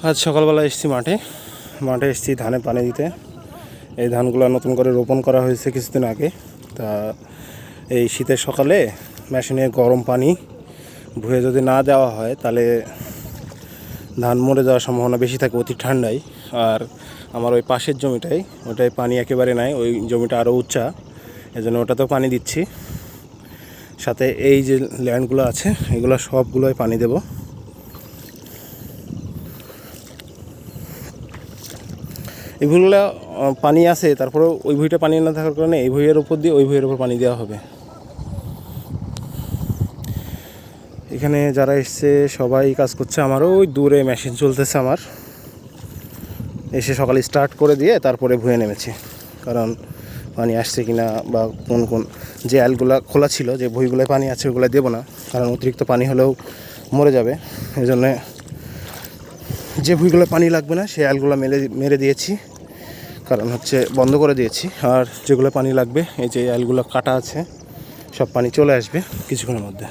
আজ সকালবেলা এসেছি মাঠে এসেছি ধানে পানি দিতে। এই ধানগুলো নতুন করে রোপণ করা হয়েছে কিছুদিন আগে। তা এই শীতের সকালে মেশিনে গরম পানি ভুয়ে যদি না দেওয়া হয় তাহলে ধান মরে যাওয়ার সম্ভাবনা বেশি থাকে অতি ঠান্ডায়। আর আমার ওই পাশের ওটাই পানি একেবারে নাই, ওই জমিটা আরও উঁচা, এজন্য ওটাতেও পানি দিচ্ছি। সাথে এই যে ল্যান্ডগুলো আছে এগুলো সবগুলোই পানি দেব। এই ভুঁইগুলো পানি আছে, তারপরেও ওই ভুঁইটা পানি না থাকার কারণে এই ভুঁইয়ের উপর দিয়ে ওই ভুঁইয়ের উপর পানি দেওয়া হবে। এখানে যারা এসছে সবাই কাজ করছে, আমারও ওই দূরে মেশিন চলতেছে। আমার এসে সকালে স্টার্ট করে দিয়ে তারপরে ভুঁয়ে নেমেছি, কারণ পানি আসছে কিনা বা কোন যে আলগুলো খোলা ছিল, যে ভুঁইগুলোয় পানি আছে ওগুলো দেবো না, কারণ অতিরিক্ত পানি হলেও মরে যাবে। এই জন্যে যে ভুঁইগুলো পানি লাগবে না সেই আলগুলো মেরে দিয়েছি, কারণ বন্ধ করে দিয়েছি। আর যেগুলো পানি লাগবে, এই যে আলগুলো কাটা আছে, সব পানি চলে আসবে কিছুক্ষণের মধ্যে।